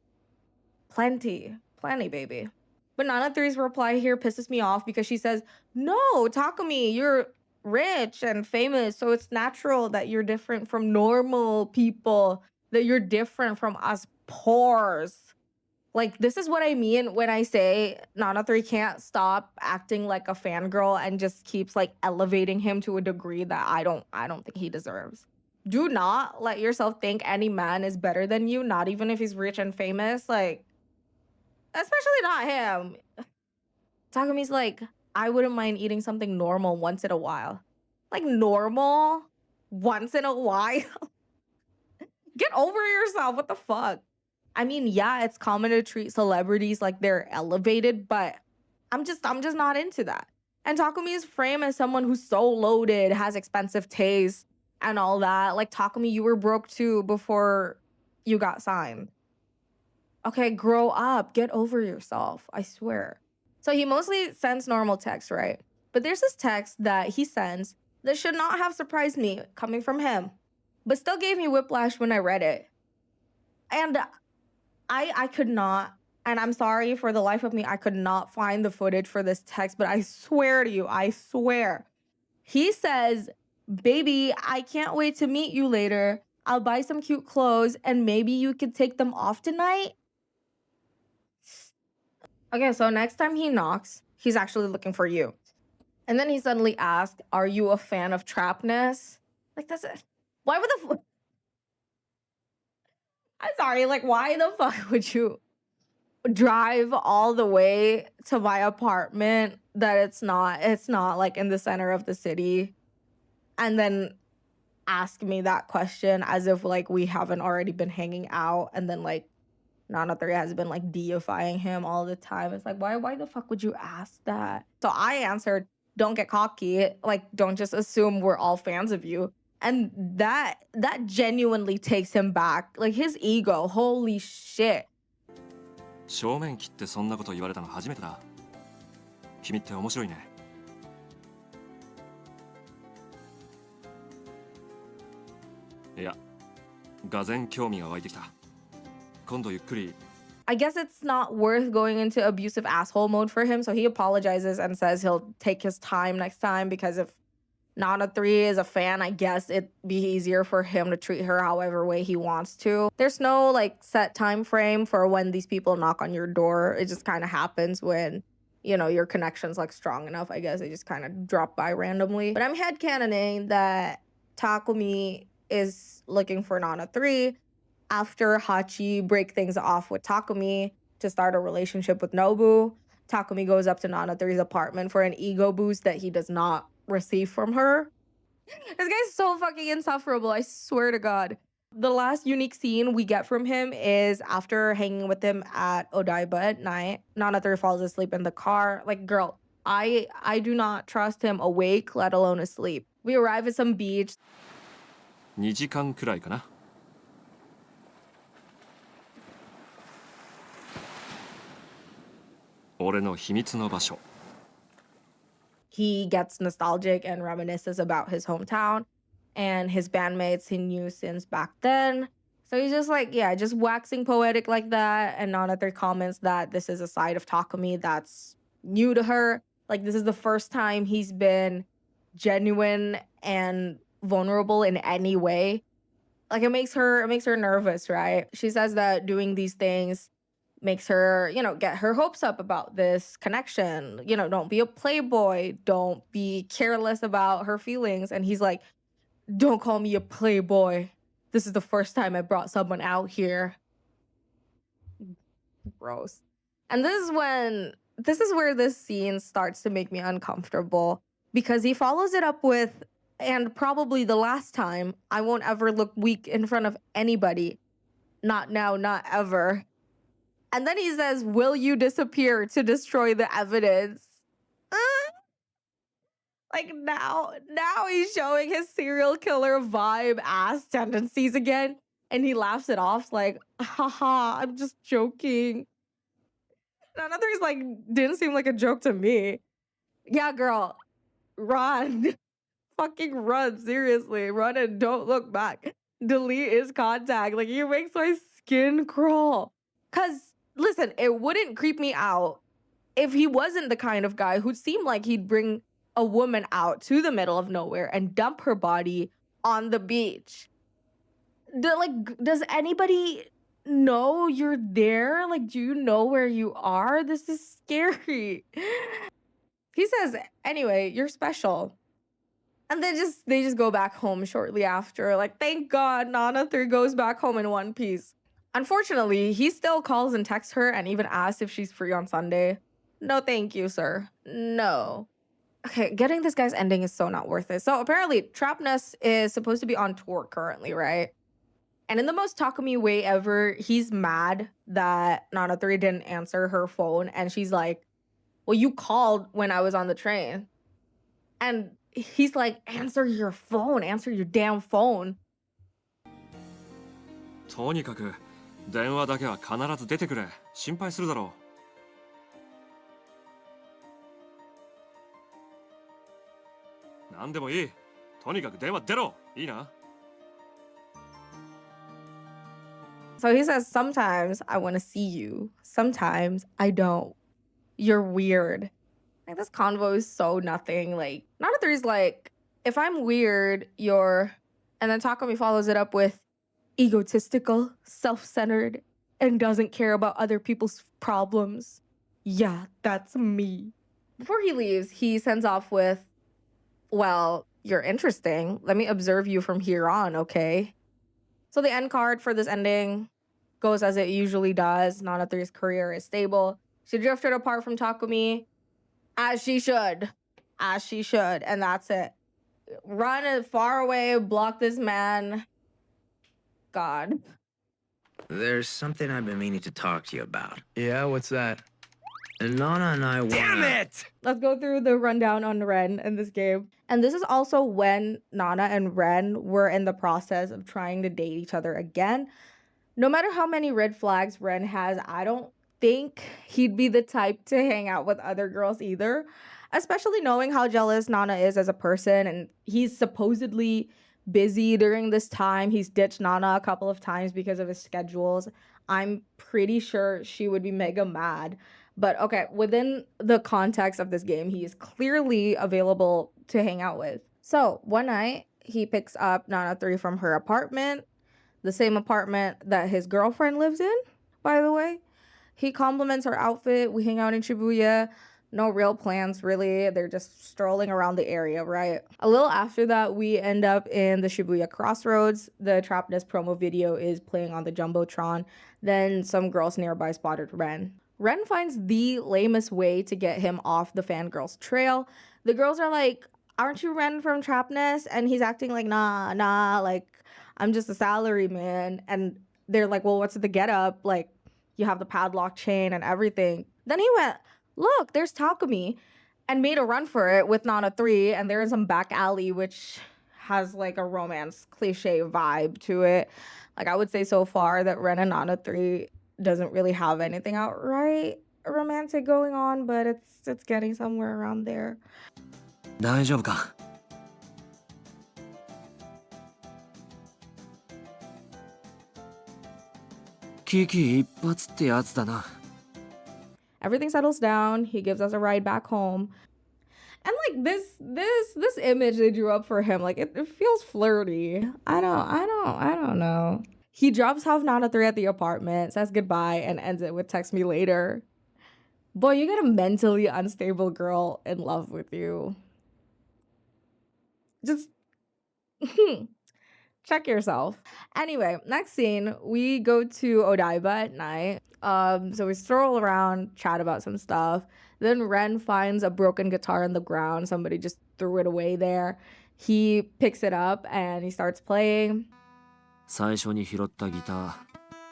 Speaker 1: plenty, baby. But Nana 3's reply here pisses me off because she says, no, Takumi, you're rich and famous, so it's natural that you're different from normal people, that you're different from us poors. Like, this is what I mean when I say Nana 3 can't stop acting like a fangirl and just keeps like elevating him to a degree that I don't think he deserves. Do not let yourself think any man is better than you, not even if he's rich and famous. Like, especially not him. Takumi's like, I wouldn't mind eating something normal once in a while. Like, normal once in a while? Get over yourself. What the fuck? I mean, yeah, it's common to treat celebrities like they're elevated, but I'm just not into that. And Takumi is framed as someone who's so loaded, has expensive taste, and all that. Like, Takumi, you were broke too before you got signed. Okay, grow up. Get over yourself. I swear. So he mostly sends normal text, right? But there's this text that he sends that should not have surprised me coming from him, but still gave me whiplash when I read it. And I could not, and I'm sorry for the life of me, I could not find the footage for this text, but I swear to you, I swear. He says, baby, I can't wait to meet you later. I'll buy some cute clothes and maybe you could take them off tonight. Okay, so next time he knocks, he's actually looking for you. And then he suddenly asks, are you a fan of trapness? Like, that's it. Why would the I'm sorry, like, why the fuck would you drive all the way to my apartment that it's not like in the center of the city and then ask me that question as if like we haven't already been hanging out, and then like Nana 3 has been like deifying him all the time. It's like, why the fuck would you ask that? So I answered, don't get cocky, like don't just assume we're all fans of you. And that genuinely takes him back. Like his ego, holy shit.
Speaker 8: 正面切ってそんなこと言われたの初めてだ。君って面白いね。いや、がぜん興味が湧いてきた。今度ゆっくり。
Speaker 1: I guess it's not worth going into abusive asshole mode for him, so he apologizes and says he'll take his time next time because if Nana 3 is a fan, I guess it'd be easier for him to treat her however way he wants to. There's no like set time frame for when these people knock on your door. It just kind of happens when, you know, your connection's like strong enough. I guess they just kind of drop by randomly. But I'm headcanoning that Takumi is looking for Nana 3 after Hachi break things off with Takumi to start a relationship with Nobu. Takumi goes up to Nana 3's apartment for an ego boost that he does not receive from her. This guy's so fucking insufferable, I swear to God. The last unique scene we get from him is after hanging with him at Odaiba at night. Nana 3 falls asleep in the car. Like, girl, I do not trust him awake, let alone asleep. We arrive at some beach.
Speaker 8: 2時間くらいかな。俺の秘密の場所。
Speaker 1: He gets nostalgic and reminisces about his hometown and his bandmates he knew since back then. So he's just like, yeah, just waxing poetic like that. And Nana 3 comments that this is a side of Takumi that's new to her. Like, this is the first time he's been genuine and vulnerable in any way. Like, it makes her nervous, right? She says that doing these things makes her, you know, get her hopes up about this connection. You know, don't be a playboy. Don't be careless about her feelings. And he's like, don't call me a playboy. This is the first time I brought someone out here. Gross. And this is where this scene starts to make me uncomfortable because he follows it up with, and probably the last time, I won't ever look weak in front of anybody. Not now, not ever. And then he says, will you disappear to destroy the evidence? Like now he's showing his serial killer vibe ass tendencies again. And he laughs it off like, haha, I'm just joking. None of these like didn't seem like a joke to me. Yeah, girl, run. Fucking run, seriously. Run and don't look back. Delete his contact. Like, he makes my skin crawl. Cause listen, it wouldn't creep me out if he wasn't the kind of guy who'd seem like he'd bring a woman out to the middle of nowhere and dump her body on the beach. Does anybody know you're there? Like, do you know where you are? This is scary. He says, anyway, you're special. And then they just go back home shortly after. Like, thank God Nana 3 goes back home in one piece. Unfortunately, he still calls and texts her and even asks if she's free on Sunday. No, thank you, sir. No. Okay, getting this guy's ending is so not worth it. So apparently, Trapness is supposed to be on tour currently, right? And in the most Takumi way ever, he's mad that Nana 3 didn't answer her phone. And she's like, well, you called when I was on the train. And he's like, answer your phone. Answer your damn phone.
Speaker 8: とにかく電話だけは必ず出てくれ。心配するだろう。何でもいい。とにかく電話出ろ。いいな。
Speaker 1: So he says, sometimes I want to see you. Sometimes I don't. You're weird. Like, this convo is so nothing. Like, Nana 3's like, if I'm weird, you're... And then Takumi follows it up with egotistical, self-centered, and doesn't care about other people's problems. Yeah, that's me. Before he leaves, he sends off with, well, you're interesting. Let me observe you from here on, okay? So the end card for this ending goes as it usually does. Nana 3's career is stable. She drifted apart from Takumi, as she should. As she should. And that's it. Run far away, block this man. God.
Speaker 9: There's something I've been meaning to talk to you about.
Speaker 7: Yeah, what's that?
Speaker 9: Nana and I
Speaker 7: Damn it!
Speaker 1: Let's go through the rundown on Ren in this game. And this is also when Nana and Ren were in the process of trying to date each other again. No matter how many red flags Ren has, I don't think he'd be the type to hang out with other girls either. Especially knowing how jealous Nana is as a person, and he's supposedly busy during this time. He's ditched Nana a couple of times because of his schedules. I'm pretty sure she would be mega mad. But okay, within the context of this game, he is clearly available to hang out with. So one night, he picks up Nana 3 from her apartment, the same apartment that his girlfriend lives in, by the way. He compliments her outfit. We hang out in Shibuya. No real plans, really. They're just strolling around the area, right? A little after that, we end up in the Shibuya Crossroads. The Trapness promo video is playing on the Jumbotron. Then some girls nearby spotted Ren. Ren finds the lamest way to get him off the fangirl's trail. The girls are like, aren't you Ren from Trapness? And he's acting like, nah, like, I'm just a salary man. And they're like, well, what's the getup? Like, you have the padlock chain and everything. Then he went, look, there's Takumi, and made a run for it with Nana 3, and they're in some back alley, which has like a romance cliche vibe to it. Like, I would say so far that Ren and Nana 3 doesn't really have anything outright romantic going on, but it's getting somewhere around there.
Speaker 5: 大丈夫か危機一髪ってやつだな
Speaker 1: Everything settles down. He gives us a ride back home. And like this image they drew up for him, like it feels flirty. I don't know. He drops off Nana 3 at the apartment, says goodbye, and ends it with text me later. Boy, you get a mentally unstable girl in love with you. Just check yourself. Anyway, next scene, we go to Odaiba at night. So we stroll around, chat about some stuff. Then Ren finds a broken guitar on the ground. Somebody just threw it away there. He picks it up and he starts playing.
Speaker 5: 最初に拾ったギター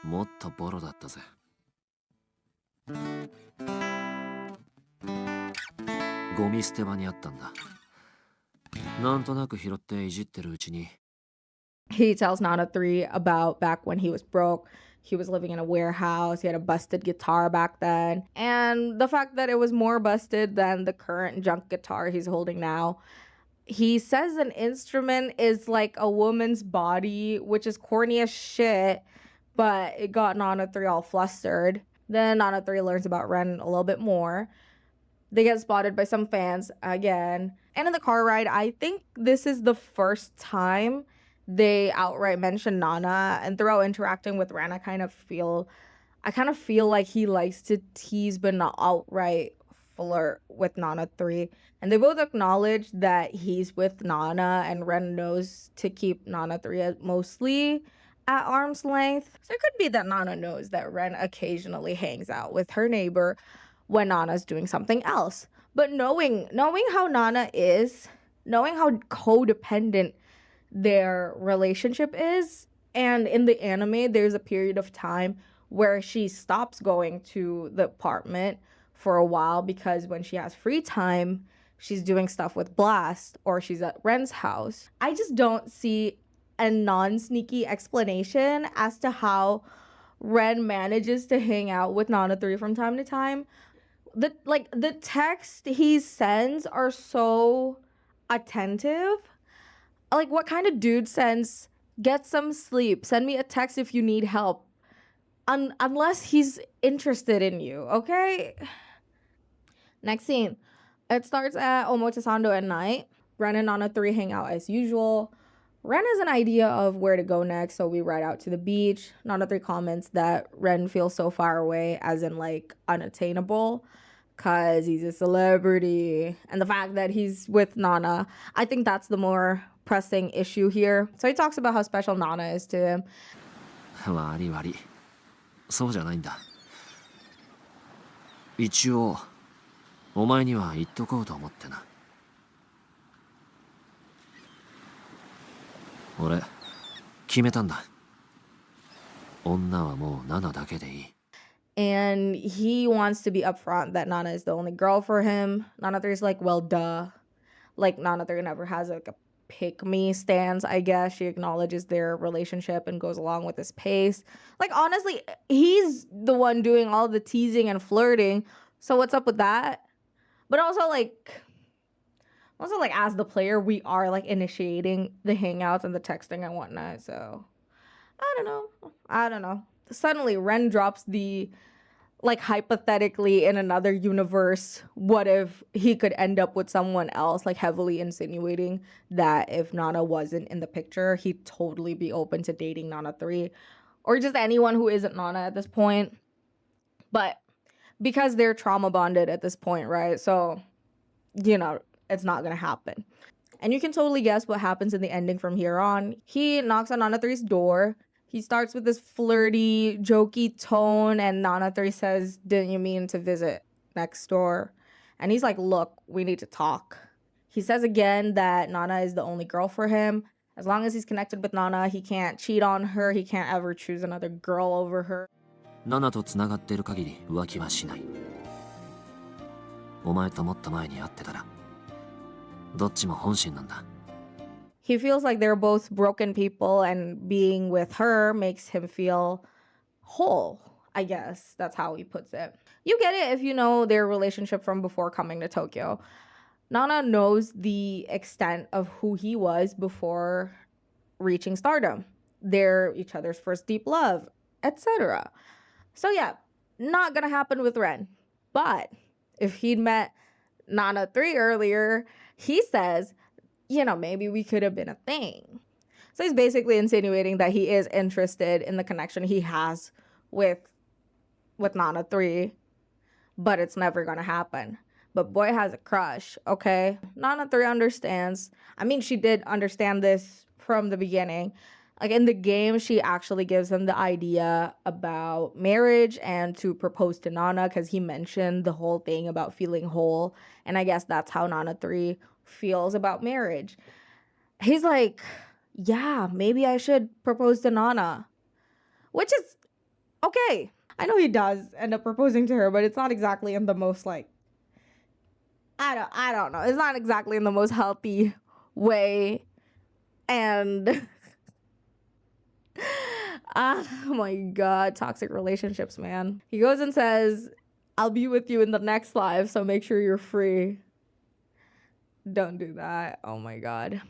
Speaker 5: もっとボロだったぜゴミ捨て場にあったんだなんとなく拾っていじってるうちに
Speaker 1: He tells Nana 3 about back when he was broke. He was living in a warehouse. He had a busted guitar back then. And the fact that it was more busted than the current junk guitar he's holding now. He says an instrument is like a woman's body, which is corny as shit, but it got Nana 3 all flustered. Then Nana 3 learns about Ren a little bit more. They get spotted by some fans again. And in the car ride, I think this is the first time they outright mention Nana, and throughout interacting with Ren, I kind of feel like he likes to tease but not outright flirt with Nana 3. And they both acknowledge that he's with Nana, and Ren knows to keep Nana 3 mostly at arm's length. So it could be that Nana knows that Ren occasionally hangs out with her neighbor when Nana's doing something else. But knowing how Nana is, knowing how codependent their relationship is, and in the anime there's a period of time where she stops going to the apartment for a while because when she has free time she's doing stuff with Blast or she's at Ren's house. I just don't see a non-sneaky explanation as to how Ren manages to hang out with Nana 3 from time to time. The text he sends are so attentive. Like, what kind of dude sends, "Get some sleep, send me a text if you need help," unless he's interested in you, okay? Next scene. It starts at Omotesando at night. Ren and Nana 3 hang out as usual. Ren has an idea of where to go next, so we ride out to the beach. Nana 3 comments that Ren feels so far away, as in, like, unattainable, because he's a celebrity. And the fact that he's with Nana, I think that's the more pressing issue here. So he talks about how special Nana is to him.
Speaker 5: 悪い悪い。そうじゃないんだ。一応、お前には言っとこうと思ってな。俺、決めたんだ。女はもう7だけでいい。
Speaker 1: And he wants to be upfront that Nana is the only girl for him. Nana 3 is like, well, duh. Like, Nana 3 never has like a pick-me stance, I guess. She acknowledges their relationship and goes along with his pace. Like, honestly, he's the one doing all the teasing and flirting. So what's up with that? But also, as the player, we are, like, initiating the hangouts and the texting and whatnot. So, I don't know. Suddenly, Ren drops the, like, hypothetically in another universe, what if he could end up with someone else, like, heavily insinuating that if Nana wasn't in the picture, he'd totally be open to dating Nana 3 or just anyone who isn't Nana at this point. But because they're trauma bonded at this point, right? So, it's not gonna happen. And you can totally guess what happens in the ending from here on. He knocks on Nana 3's door. He starts with this flirty, jokey tone, and Nana 3 says, "Didn't you mean to visit next door?" And he's like, "Look, we need to talk." He says again that Nana is the only girl for him. As long as he's connected with Nana, he can't cheat on her. He can't ever choose another girl over her.
Speaker 5: 7とつながっている限り浮気はしない。お前ともっと前に会ってたら、どっちも本心なんだ。
Speaker 1: He feels like they're both broken people, and being with her makes him feel whole, I guess. That's how he puts it. You get it if you know their relationship from before coming to Tokyo. Nana knows the extent of who he was before reaching stardom. They're each other's first deep love, etc. So yeah, not gonna happen with Ren. But if he'd met Nana 3 earlier, he says, maybe we could have been a thing. So he's basically insinuating that he is interested in the connection he has with Nana 3, but it's never gonna happen. But boy has a crush, okay? Nana 3 understands. I mean, she did understand this from the beginning. Like, in the game, she actually gives him the idea about marriage and to propose to Nana, because he mentioned the whole thing about feeling whole. And I guess that's how Nana 3 feels about marriage. He's like, yeah, maybe I should propose to Nana. Which is okay. I know he does end up proposing to her, but it's not exactly in the most, like, I don't know. It's not exactly in the most healthy way. And oh my god, toxic relationships, man. He goes and says, "I'll be with you in the next life, so make sure you're free." Don't do that. Oh my god.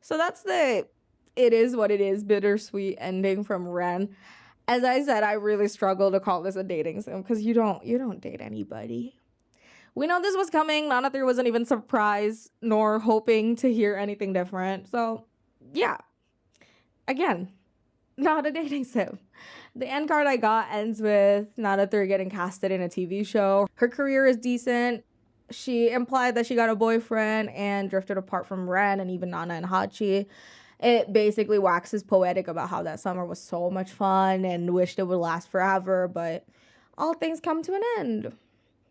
Speaker 1: So that's the it is what it is bittersweet ending from Ren. As I said, I really struggle to call this a dating sim because you don't date anybody. We know this was coming. Nana 3 wasn't even surprised nor hoping to hear anything different. So yeah. again, not a dating sim. The end card I got ends with Nana 3 getting casted in a TV show. Her career is decent. She implied that she got a boyfriend and drifted apart from Ren and even Nana and Hachi. It basically waxes poetic about how that summer was so much fun and wished it would last forever, but all things come to an end.